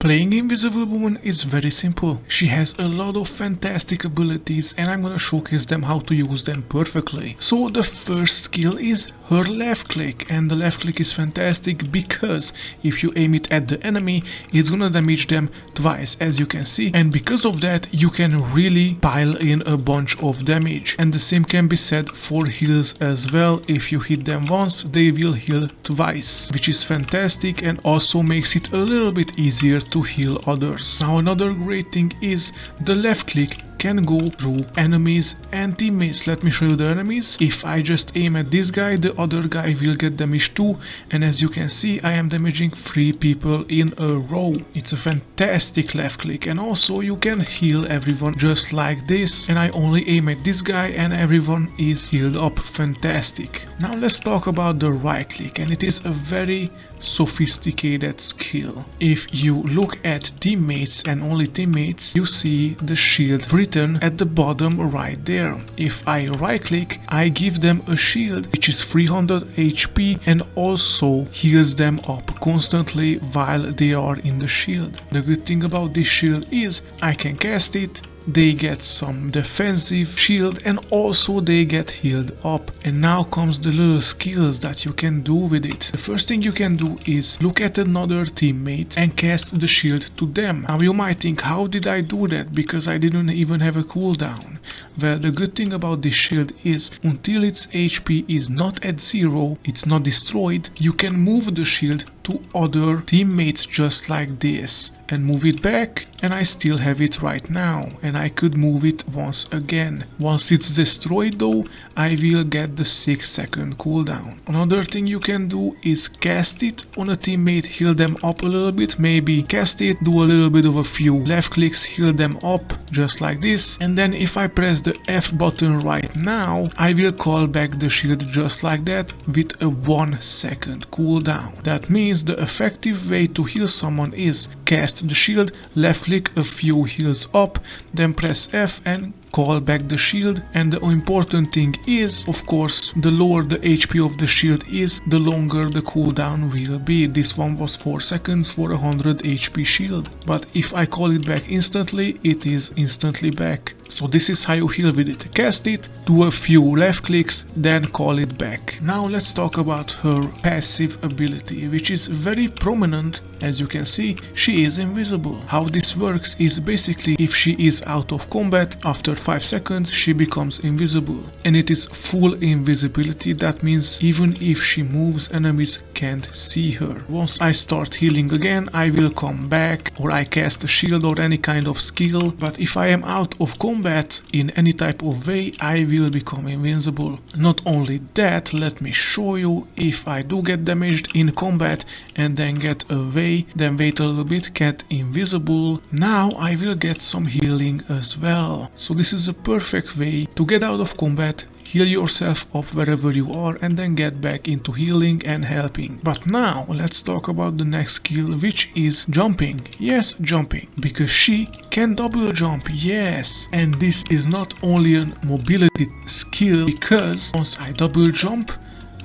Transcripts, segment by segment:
Playing Invisible Woman is very simple. She has a lot of fantastic abilities and I'm gonna showcase them how to use them perfectly. So the first skill is her left click, and the left click is fantastic because if you aim it at the enemy, it's gonna damage them twice, as you can see, and because of that you can really pile in a bunch of damage. And the same can be said for heals as well. If you hit them once, they will heal twice, which is fantastic and also makes it a little bit easier to heal others. Now another great thing is the left click can go through enemies and teammates. Let me show you the enemies. If I just aim at this guy, the other guy will get damaged too, and as you can see I am damaging 3 people in a row. It's a fantastic left click, and also you can heal everyone just like this, and I only aim at this guy and everyone is healed up. Fantastic. Now let's talk about the right click, and it is a very sophisticated skill. If you look at teammates and only teammates, you see the shield written at the bottom right there. If I right click, I give them a shield which is 300 HP and also heals them up constantly while they are in the shield. The good thing about this shield is I can cast it, they get some defensive shield, and also they get healed up. And now comes the little skills that you can do with it. The first thing you can do is look at another teammate and cast the shield to them. Now you might think, how did I do that? Because I didn't even have a cooldown. Well, the good thing about this shield is until its HP is not at 0, it's not destroyed, you can move the shield to other teammates just like this and move it back, and I still have it right now, and I could move it once again. Once it's destroyed though, I will get the 6-second cooldown. Another thing you can do is cast it on a teammate, heal them up a little bit, maybe cast it, do a little bit of a few left clicks, heal them up just like this, and then if I press the F button right now, I will call back the shield just like that with a 1-second cooldown. That means the effective way to heal someone is cast the shield, left click a few heals up, then press F and call back the shield. And the important thing is, of course, the lower the HP of the shield is, the longer the cooldown will be. This one was 4 seconds for 100 HP shield, but if I call it back instantly, it is instantly back. So this is how you heal with it. Cast it, do a few left clicks, then call it back. Now let's talk about her passive ability, which is very prominent. As you can see, she is invisible. How this works is basically if she is out of combat, after 5 seconds she becomes invisible. And it is full invisibility, that means even if she moves, enemies can't see her. Once I start healing again, I will come back, or I cast a shield or any kind of skill, but if I am out of combat in any type of way, I will become invincible. Not only that, let me show you. If I do get damaged in combat and then get away, then wait a little bit, get invisible, now I will get some healing as well. So this is a perfect way to get out of combat, heal yourself up wherever you are, and then get back into healing and helping. But now let's talk about the next skill, which is jumping. Yes, jumping, because she can double jump. Yes, and this is not only a mobility skill, because once I double jump,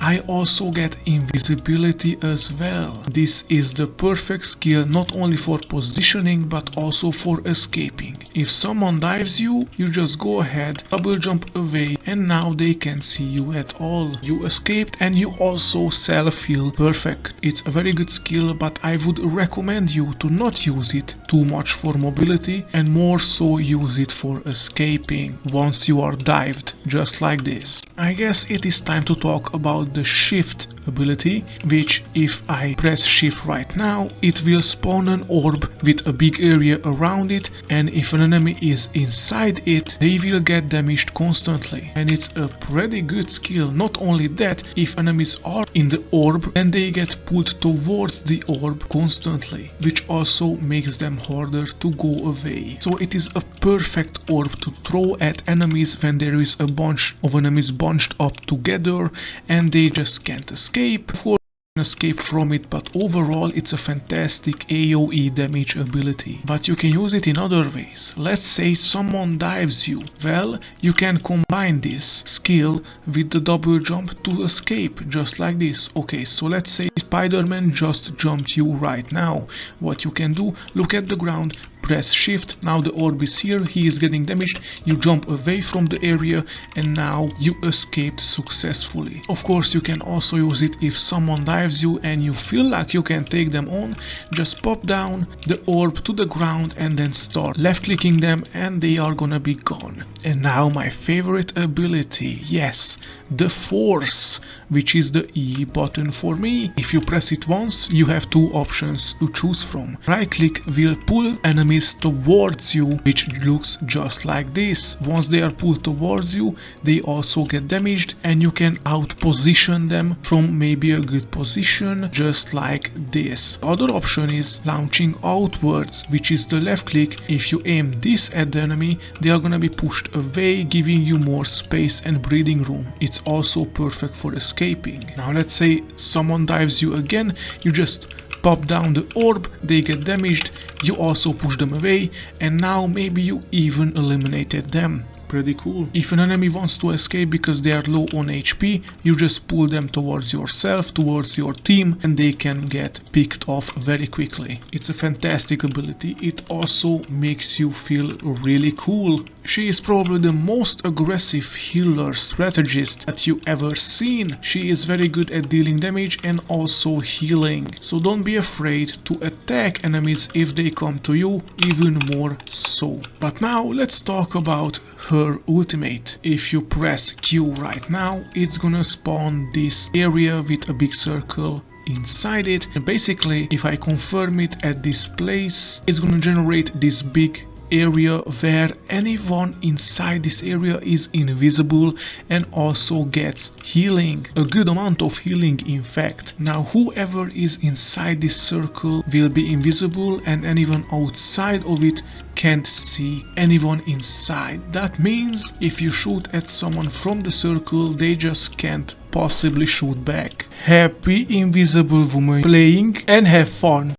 I also get invisibility as well. This is the perfect skill not only for positioning but also for escaping. If someone dives you, you just go ahead, double jump away, and now they can't see you at all. You escaped and you also self-heal perfect. It's a very good skill, but I would recommend you to not use it too much for mobility and more so use it for escaping once you are dived, just like this. I guess it is time to talk about the shift ability, which if I press shift right now, it will spawn an orb with a big area around it, and if an enemy is inside it, they will get damaged constantly. And it's a pretty good skill. Not only that, if enemies are in the orb, then they get pulled towards the orb constantly, which also makes them harder to go away. So it is a perfect orb to throw at enemies when there is a bunch of enemies bunched up together and they just can't escape. Of course, escape from it, but overall it's a fantastic AoE damage ability. But you can use it in other ways. Let's say someone dives you. Well, you can combine combine this skill with the double jump to escape, just like this. Okay, so let's say Spider-Man just jumped you right now. What you can do, look at the ground, press shift, now the orb is here, he is getting damaged, you jump away from the area and now you escaped successfully. Of course you can also use it if someone dives you and you feel like you can take them on, just pop down the orb to the ground and then start left clicking them and they are gonna be gone. And now my favorite ability, yes, the Force, which is the E button for me. If you press it once, you have two options to choose from. Right click will pull enemies towards you, which looks just like this. Once they are pulled towards you, they also get damaged and you can out-position them from maybe a good position, just like this. The other option is launching outwards, which is the left click. If you aim this at the enemy, they are gonna be pushed away, giving you more space and breathing room. It's also perfect for escaping. Now let's say someone dives you again, you just pop down the orb, they get damaged, you also push them away, and now maybe you even eliminated them. Pretty cool. If an enemy wants to escape because they are low on HP, you just pull them towards yourself, towards your team, and they can get picked off very quickly. It's a fantastic ability. It also makes you feel really cool. She is probably the most aggressive healer strategist that you ever seen. She is very good at dealing damage and also healing. So don't be afraid to attack enemies if they come to you, even more so. But now let's talk about her ultimate. If you press Q right now, it's gonna spawn this area with a big circle inside it. And basically, if I confirm it at this place, it's gonna generate this big area where anyone inside this area is invisible and also gets healing, a good amount of healing in fact. Now whoever is inside this circle will be invisible and anyone outside of it can't see anyone inside. That means if you shoot at someone from the circle, they just can't possibly shoot back. Happy Invisible Woman playing and have fun.